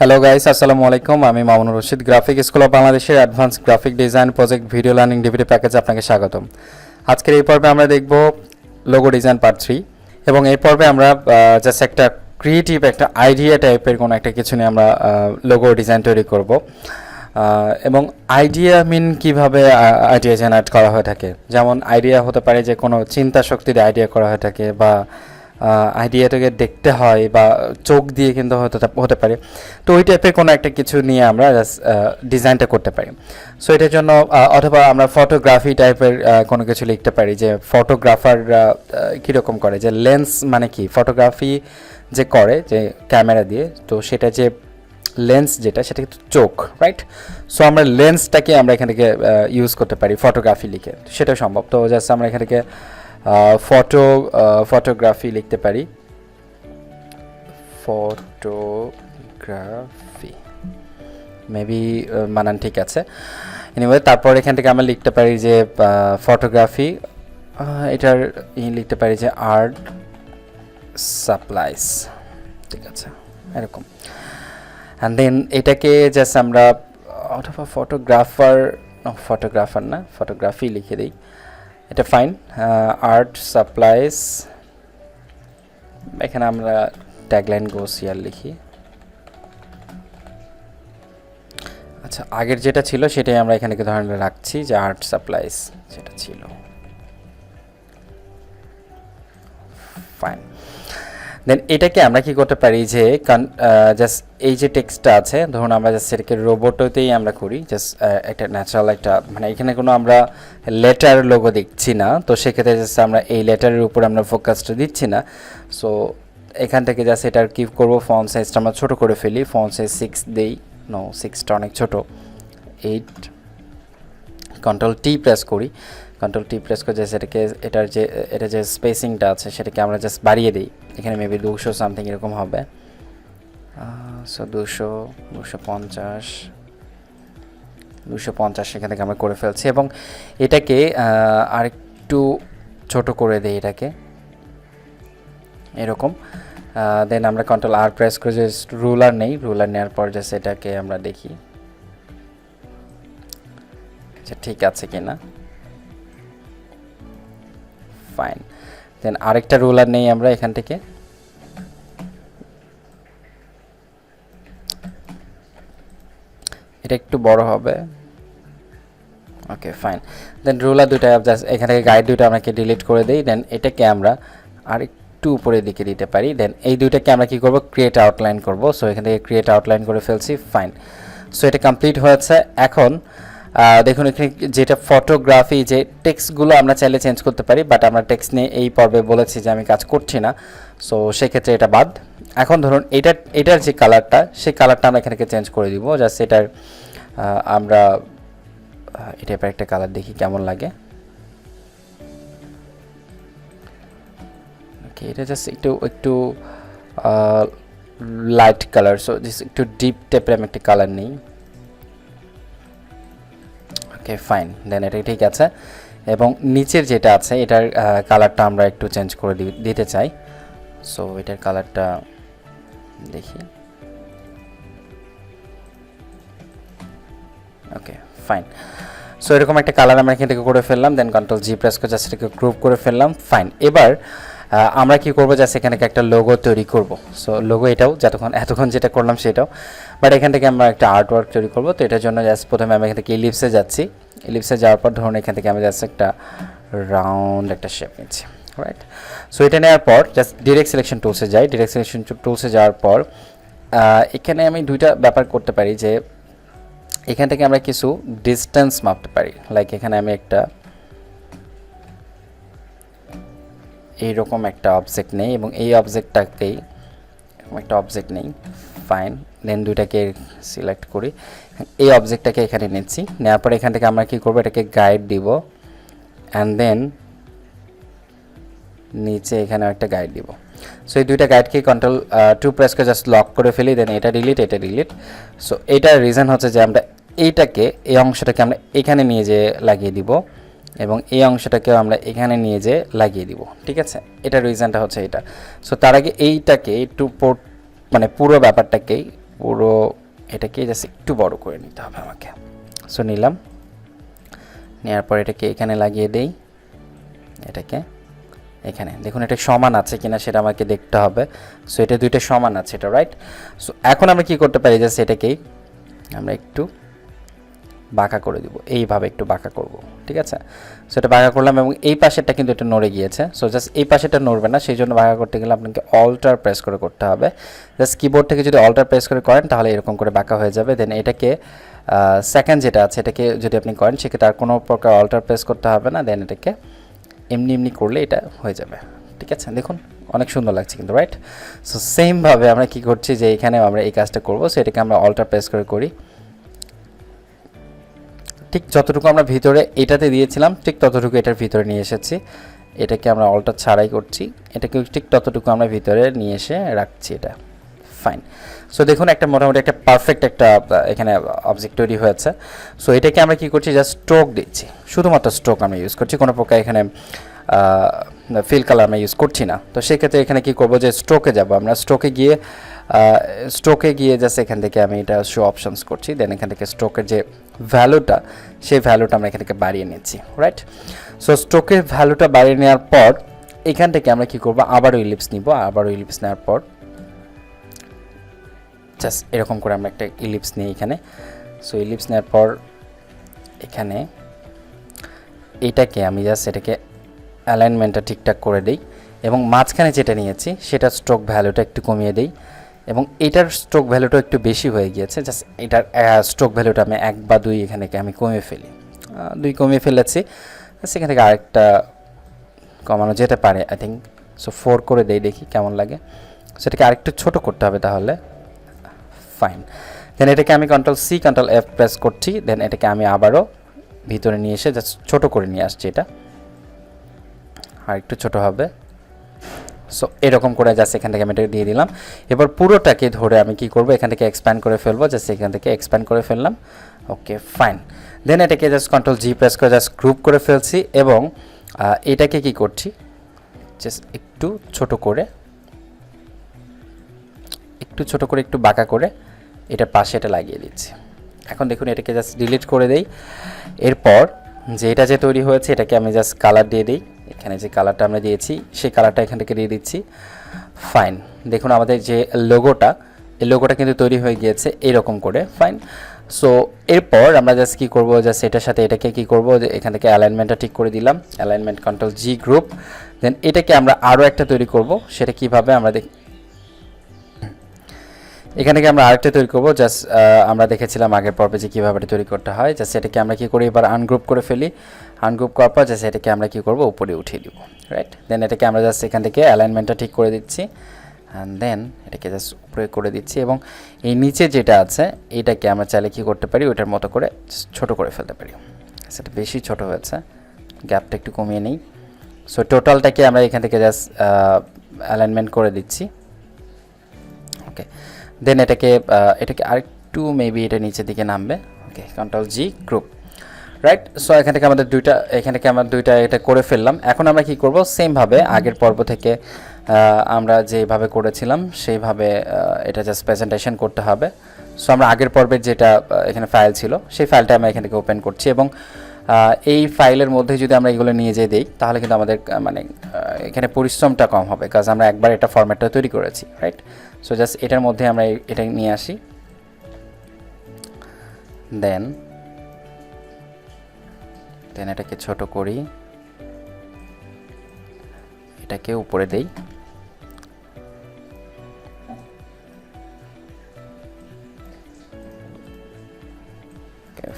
Hello guys, আসসালামু আলাইকুম। আমি Mamunur Rashid, graphic school of বাংলাদেশের advance graphic design project video learning DVD প্যাকেজে আপনাকে স্বাগতম। আজকের এই পর্বে আমরা দেখব লোগো ডিজাইন পার্ট 3 এবং এই পর্বে আমরা জাস্ট একটা ক্রিয়েটিভ একটা আইডিয়া টাইপের কোনো একটা কিছু নিয়ে আমরা লোগো ডিজাইন তৈরি করব। এবং আইডিয়া কিভাবে আইডিয়া জেনারেট করা হয়ে থাকে, যেমন আইডিয়া হতে পারে যে কোনো চিন্তা শক্তি দিয়ে আইডিয়া করা হয়ে থাকে, বা আইডিয়াটাকে দেখতে হয়, বা চোখ দিয়ে কিন্তু হতে পারে। তো ওই টাইপের কোনো একটা কিছু নিয়ে আমরা ডিজাইনটা করতে পারি। সো এটার জন্য অথবা আমরা ফটোগ্রাফি টাইপের কোনো কিছু লিখতে পারি, যে ফটোগ্রাফাররা কীরকম করে, যে লেন্স মানে কি, ফটোগ্রাফি যে করে যে ক্যামেরা দিয়ে, তো সেটা যে লেন্স যেটা সেটা কিন্তু চোখ, রাইট? সো আমরা লেন্সটাকে আমরা এখান থেকে ইউজ করতে পারি ফটোগ্রাফি লিখে, সেটা সম্ভব। তো জাস্ট আমরা এখান থেকে ফটোগ্রাফি লিখতে পারি, ফটোগ্রাফি মেবি মানান ঠিক আছে। এনিওয়ে, তারপর এখান থেকে আমরা লিখতে পারি যে ফটোগ্রাফি, এটার লিখতে পারি যে আর্ট সাপ্লাইস, ঠিক আছে, এরকম। অ্যান্ড দেন এটাকে জাস্ট আমরা অথবা ফটোগ্রাফার না, ফটোগ্রাফি লিখে দিই, এটা ফাইন। আর্ট সাপ্লাইস, এখানে আমরা ট্যাগলাইন গোস ইয়ার লিখি। আচ্ছা, আগের যেটা ছিল সেটাই আমরা এখানে ধরে রাখছি, যে আর্ট সাপ্লাইস যেটা ছিল, ফাইন। দেন এটাকে আমরা কি করতে পারি, যে জাস্ট এই যে টেক্সটটা আছে, ধরুন আমরা জাস্ট সেটাকে রোবটেই আমরা করি, জাস্ট একটা ন্যাচারাল একটা, মানে এখানে কোনো আমরা লেটার লোগো দেখছি না, তো সেক্ষেত্রে জাস্ট আমরা এই লেটারের উপর আমরা ফোকাসটা দিচ্ছি না। সো এখান থেকে জাস্ট এটার কি করবো, ফন্ট সাইজটা আমরা ছোটো করে ফেলি, ফন্ট সাইজ 6 দেই, নো 6টা অনেক ছোটো, 8, কন্ট্রোল টি প্রেস করি, কন্ট্রোল টি প্রেস করে জাস্ট এটাকে এটা যে স্পেসিংটা আছে সেটাকে আমরা জাস্ট বাড়িয়ে দিই, এখানে মেবি 200 সামথিং এরকম হবে। সো 250 এখান থেকে আমরা করে ফেলছি, এবং এটাকে আরেকটু ছোট করে দিই, এটাকে এরকম। দেন আমরা কন্ট্রোল আর প্রেস করে যে রুলার নেওয়ার পর জাস্ট এটাকে আমরা দেখি আচ্ছা ঠিক আছে কিনা, ফাইন। দেন আরেকটা রুলার নেই আমরা এখান থেকে, এটা একটু বড় হবে, ওকে ফাইন। দেন রুলার দুটো জাস্ট এখান থেকে গাইড দুটো আমরা ডিলিট করে দিই। দেন এটাকে আমরা আরেকটু উপরের দিকে দিতে পারি। দেন এই দুইটাকে আমরা কি করব, ক্রিয়েট আউটলাইন করব। সো এখান থেকে ক্রিয়েট আউটলাইন করে ফেলছি, ফাইন। সো এটা কমপ্লিট হয়েছে। এখন দেখুন এখানে যেটা ফটোগ্রাফি, যে টেক্সটগুলো আমরা চাইলে চেঞ্জ করতে পারি, বাট আমরা টেক্সট নিয়ে এই পর্বে বলেছি যে আমি কাজ করছি না, সো সেক্ষেত্রে এটা বাদ। এখন ধরুন এটার যে কালারটা, সেই কালারটা আমরা এখানে চেঞ্জ করে দিব। জাস্ট এটার আমরা এটা একটা কালার দেখি কেমন লাগে। ওকে, এটা জাস্ট একটু লাইট কালার, সো জাস্ট একটু ডিপ টাইপের আমি একটা কালার নিই। ওকে ফাইন, দেন এটা ঠিক আছে। এবং নিচের যেটা আছে এটার কালারটা আমরা একটু চেঞ্জ করে দিতে চাই। সো এটার কালারটা দেখি, ওকে ফাইন। সো এরকম একটা কালার আমরা এখান থেকে করে ফেললাম। দেন কন্ট্রোল জি প্রেস করে জাস্ট এটাকে গ্রুপ করে ফেললাম, ফাইন। এবার আমরা কি করব, জাস্ট এখানে একটা লোগো তৈরি করব। সো লোগো এটাও এতক্ষণ যেটা করলাম সেটাও, বাট এখান থেকে আমরা একটা আর্ট ওয়ার্ক তৈরি করব। তো এটার জন্য জাস্ট প্রথমে আমি এখান থেকে ইলিপসে যাচ্ছি। ইলিপসে যাওয়ার পর ধরুন এখান থেকে আমি জাস্ট একটা রাউন্ড একটা শেপ নিচ্ছি, রাইট? সো এটা নেওয়ার পর জাস্ট ডিরেক্ট সিলেকশন টুলসে যাই। ডিরেক্ট সিলেকশন টুলসে যাওয়ার পর এখানে আমি দুইটা ব্যাপার করতে পারি, যে এখান থেকে আমরা কিছু ডিস্টেন্স মাপতে পারি। লাইক এখানে আমি এইরকম একটা অবজেক্ট নেই, এবং এই অবজেক্টটাকেই একটা অবজেক্ট নেই, ফাইন। দেন দুইটাকে সিলেক্ট করি, এই অবজেক্টটাকে এখানে নিচ্ছি। নেওয়ার পর এখান থেকে আমরা কি করব, এটাকে গাইড দিব, অ্যান্ড দেন নিচে এখানে একটা গাইড দিব। সো এই দুইটা গাইডকে কন্ট্রোল 2 প্রেস করে জাস্ট লক করে ফেলি। দেন এটা ডিলিট। সো এটার রিজন হচ্ছে যে আমরা এইটাকে, এই অংশটাকে আমরা এখানে নিয়ে যেয়ে লাগিয়ে দিব, এবং এই অংশটাকেও আমরা এখানে নিয়ে যেয়ে লাগিয়ে দিব, ঠিক আছে? এটার রিজনটা হচ্ছে এটা। সো তার আগে এইটাকে একটু মানে পুরো ব্যাপারটাকেই পুরো এটাকে জাস্ট একটু বড় করে নিতে হবে আমাকে। সো নিলাম, নেওয়ার পর এটাকে এখানে লাগিয়ে দেই, এটাকে এখানে দেখুন এটা সমান আছে কিনা সেটা আমাকে দেখতে হবে। সো এটা দুইটা সমান আছে, এটা রাইট। সো এখন আমরা কি করতে পারি, জাস্ট এটাকেই আমরা একটু বাঁকা করে দিব, এইভাবে একটু বাঁকা করব, ঠিক আছে। সো এটা বাঁকা করলাম এবং এই পাশেরটা কিন্তু এটা নড়ে গিয়েছে। সো জাস্ট এই পাশেরটা নড়বে না, সেই জন্য বাঁকা করতে গেলে আপনাকে অল্টার প্রেস করে করতে হবে। জাস্ট কিবোর্ড থেকে যদি অল্টার প্রেস করে করেন তাহলে এরকম করে বাঁকা হয়ে যাবে। দেন এটাকে সেকেন্ড যেটা আছে এটাকে যদি আপনি করেন সেক্ষেত্রে আর কোনো প্রকার অল্টার প্রেস করতে হবে না। দেন এটাকে এমনি এমনি করলে এটা হয়ে যাবে, ঠিক আছে। দেখুন অনেক সুন্দর লাগছে কিন্তু, রাইট। সো সেমভাবে আমরা কি করছি যে এখানেও আমরা এই কাজটা করবো। সো এটাকে আমরা অল্টার প্রেস করে করি, ঠিক যতটুকু আমরা ভিতরে এটাতে দিয়েছিলাম ঠিক ততটুকু এটার ভিতরে নিয়ে এসেছি। এটাকে আমরা অল্টার ছাড়াই করছি, এটাকে ঠিক ততটুকু আমরা ভিতরে নিয়ে এসে রাখছি, এটা ফাইন। সো দেখুন একটা মোটামুটি একটা পারফেক্ট একটা এখানে অবজেক্ট তৈরি হয়েছে। সো এটাকে আমরা কি করছি, জাস্ট স্ট্রোক দিচ্ছি, শুধুমাত্র স্ট্রোক আমরা ইউজ করছি, কোনো প্রকার এখানে ফিল কালার আমরা ইউজ করছি না। তো সেক্ষেত্রে এখানে কি করব, যে স্ট্রোকে যাব, আমরা স্ট্রোকে গিয়ে জাস্ট এখান থেকে আমি এটা শো অপশনস করছি। দেন এখান থেকে স্ট্রোকের যে ভ্যালুটা সেই ভ্যালুটা আমরা এখান থেকে বাড়িয়ে নিচ্ছি, রাইট। সো স্ট্রোকের ভ্যালুটা বাড়িয়ে নেওয়ার পর এখান থেকে আমরা কি করব, আবারও ইলিপস নিব, আবারও ইলিপস নেওয়ার পর জাস্ট এরকম করে আমরা একটা ইলিপস নিই এখানে। সো ইলিপস নেওয়ার পর এখানে এটাকে আমি জাস্ট এটাকে অ্যালাইনমেন্টটা ঠিকঠাক করে দিই এবং মাঝখানে যেটা নিয়েছি সেটা স্ট্রোক ভ্যালুটা একটু কমিয়ে দিই এবং এটার স্ট্রোক ভ্যালুটা একটু বেশি হয়ে গিয়েছে। জাস্ট এটার স্ট্রোক ভ্যালুটা আমি 1 বা 2 এখানে আমি কমিয়ে ফেলি, 2 কমিয়ে ফেলেছি। সেখান থেকে আরেকটা কমানো যেতে পারে আই থিঙ্ক। সো 4 করে দেই, দেখি কেমন লাগে। সেটাকে আরেকটু ছোট করতে হবে তাহলে, ফাইন। দেন এটাকে আমি Ctrl+C Ctrl+F প্রেস করছি। দেন এটাকে আমি আবারও ভিতরে নিয়ে এসে জাস্ট ছোট করে নিয়ে আসছি, এটা আর একটু ছোট হবে। সো এরকম করে জাস্ট এখান থেকে আমি এটা দিয়ে দিলাম। এবার পুরোটাকে ধরে আমি কি করব, এখান থেকে এক্সপ্যান্ড করে ফেলবো, জাস্ট এখান থেকে এক্সপ্যান্ড করে ফেললাম, ওকে ফাইন। দেন এটাকে জাস্ট Ctrl+G প্রেস করে জাস্ট গ্রুপ করে ফেলছি এবং এটাকে কি করছি, জাস্ট একটু ছোট করে একটু বাঁকা করে এটার পাশে এটা লাগিয়ে দিচ্ছি। এখন দেখুন এটাকে জাস্ট ডিলিট করে দেই। এরপর যে এটা যে তৈরি হয়েছে এটাকে আমি জাস্ট কালার দিয়ে দিই, এখানে যে কালারটা আমরা দিয়েছি সেই কালারটা এখান থেকে দিয়ে দিচ্ছি, ফাইন। দেখুন আমাদের যে লোগোটা, এই লোগোটা কিন্তু তৈরি হয়ে গিয়েছে এরকম করে, ফাইন। সো এরপর আমরা জাস্ট কী করবো, জাস্ট এটার সাথে এটাকে কী করবো, যে এখান থেকে অ্যালাইনমেন্টটা ঠিক করে দিলাম, অ্যালাইনমেন্ট Ctrl+G গ্রুপ। দেন এটাকে আমরা আরও একটা তৈরি করব, সেটা কীভাবে আমরা এখান থেকে আমরা আরেকটা তৈরি করবো। জাস্ট আমরা দেখেছিলাম আগের পর্বে যে কীভাবে এটা তৈরি করতে হয়। জাস্ট এটাকে আমরা কী করি, এবার আনগ্রুপ করে ফেলি। আনগ্রুপ করার পর জাস্ট এটাকে আমরা কী করবো, উপরে উঠিয়ে দিব, রাইট। দেন এটাকে আমরা জাস্ট এখান থেকে অ্যালাইনমেন্টটা ঠিক করে দিচ্ছি অ্যান্ড দেন এটাকে জাস্ট উপরে করে দিচ্ছি এবং এই নিচে যেটা আছে এটাকে আমরা চাইলে কী করতে পারি, ওইটার মতো করে ছোট করে ফেলতে পারি। সেটা বেশি ছোট হয়েছে, গ্যাপটা একটু কমিয়ে নিই। সো টোটালটাকে আমরা এখান থেকে জাস্ট অ্যালাইনমেন্ট করে দিচ্ছি, ওকে। দেন এটাকে আরেকটু মেবি এটা নিচের দিকে নামবে, ওকে, Ctrl+G গ্রুপ, রাইট। সো এখান থেকে আমরা দুইটা এটা করে ফেললাম। এখন আমরা কি করব, সেমভাবে আগের পর্ব থেকে আমরা যেভাবে করেছিলাম সেইভাবে এটা জাস্ট প্রেজেন্টেশন করতে হবে। সো আমরা আগের পর্বের যেটা এখানে ফাইল ছিল সেই ফাইলটা আমরা এখান থেকে ওপেন করছি এবং এই ফাইলের মধ্যে যদি আমরা এগুলো নিয়ে যেয়ে দিই তাহলে কিন্তু আমাদের এখানে পরিশ্রমটা কম হবে, কাজ আমরা একবার এটা ফরম্যাটটা তৈরি করেছি, রাইট। সো জাস্ট এটার মধ্যে আমরা এটা নিয়ে আসি, দেন এটাকে ছোট করি, এটাকে উপরে দেই,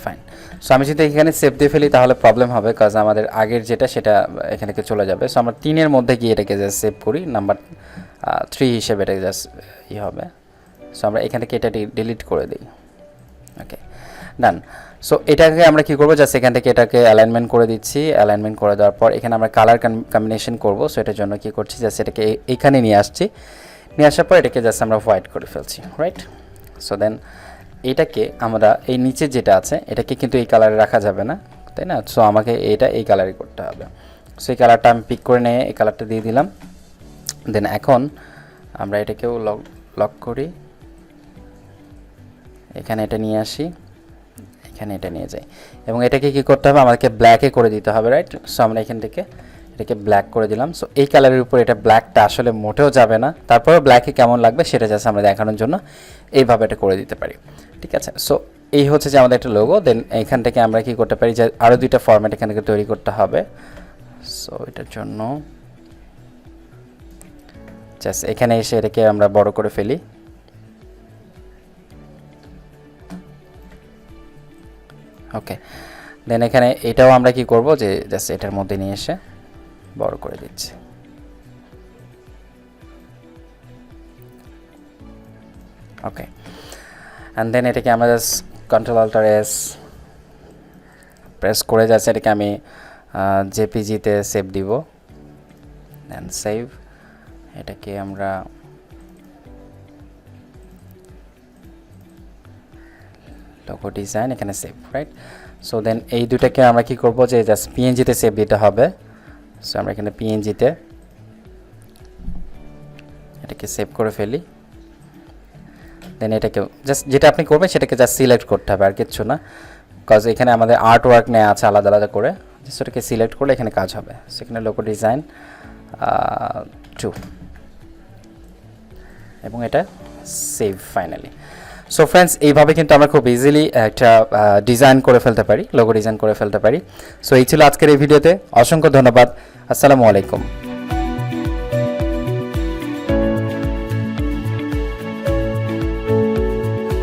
ফাইন। সো আমি যদি এখানে সেভ দিয়ে ফেলি তাহলে প্রবলেম হবে, কাজ আমাদের আগের যেটা সেটা এখান থেকে চলে যাবে। সো আমরা 3-এর মধ্যে গিয়ে এটাকে জাস্ট সেভ করি, নাম্বার 3 হিসেবে এটাকে জাস্ট হবে। সো আমরা এখান থেকে এটা ডিলিট করে দিই, ওকে ডান। সো এটাকে আমরা কি করব, জাস্ট এখান থেকে এটাকে অ্যালাইনমেন্ট করে দিচ্ছি। অ্যালাইনমেন্ট করে দেওয়ার পর এখানে আমরা কালার কম্বিনেশন করব। সো এটার জন্য কি করছি, জাস্ট এটাকে এখানে নিয়ে আসছি, নিয়ে আসার পর এটাকে জাস্ট আমরা হোয়াইট করে ফেলছি, রাইট। সো দেন এটাকে আমরা এই নিচে যেটা আছে এটাকে কিন্তু এই কালারে রাখা যাবে না, তাই না। সো আমাকে এটা এই কালারে করতে হবে। সো এই কালারটা আমি পিক করে নিয়ে এই কালারটা দিয়ে দিলাম। দেন এখন আমরা এটাকেও লক করি, এখানে এটা নিয়ে আসি, এখানে এটা নিয়ে যাই, এবং এটাকে কি করতে হবে, আমাদেরকে ব্ল্যাকে করে দিতে হবে, রাইট? সো আমরা এখান থেকে এটাকে ব্ল্যাক করে দিলাম। সো এই কালারের উপর এটা ব্ল্যাকটা আসলে মোটেও যাবে না, তারপরে ব্ল্যাকে কেমন লাগবে সেটা জাস্ট আমরা দেখানোর জন্য এইভাবে এটা করে দিতে পারি, ঠিক আছে? সো এই হচ্ছে যে আমাদের একটা লোগো। দেন এখান থেকে আমরা কি করতে পারি, যে আরও দুইটা ফরম্যাট এখান থেকে তৈরি করতে হবে। সো এটার জন্য জাস্ট এখানে এসে এটাকে আমরা বড় করে ফেলি, ওকে। দেন এখানে এটাও আমরা কি করব, যে জাস্ট এটার মধ্যে নিয়ে এসে বড় করে দিচ্ছি, ওকে। অ্যান্ড দেন এটাকে আমরা জাস্ট Ctrl+Alt+S প্রেস করে যাচ্ছে, এটাকে আমি জেপিজিতে সেভ দিব, দেন সেভ। এটাকে আমরা লোগো ডিজাইন এখানে সেভ, রাইট? সো দেন এই দুটাকে আমরা কি করব, যে জাস্ট পিএনজিতে সেভ দিতে হবে। সো আমরা এখানে পিএনজিতে এটাকে সেভ করে ফেলি। দেন এটাকে জাস্ট যেটা আপনি করবেন সেটাকে জাস্ট সিলেক্ট করতে হবে, আর কিচ্ছু না, বিকজ এখানে আমাদের আর্ট ওয়ার্ক নেওয়া আছে আলাদা আলাদা করে। জাস্ট ওটাকে সিলেক্ট করলে এখানে কাজ হবে। সেখানে লোগো ডিজাইন 2 এবং এটা সেভ ফাইনালি। সো ফ্রেন্ডস, এইভাবে কিন্তু আমরা খুব ইজিলি একটা ডিজাইন করে ফেলতে পারি, লোগো ডিজাইন করে ফেলতে পারি। সো এই ছিল আজকের এই ভিডিওতে। অসংখ্য ধন্যবাদ। আসসালামু আলাইকুম।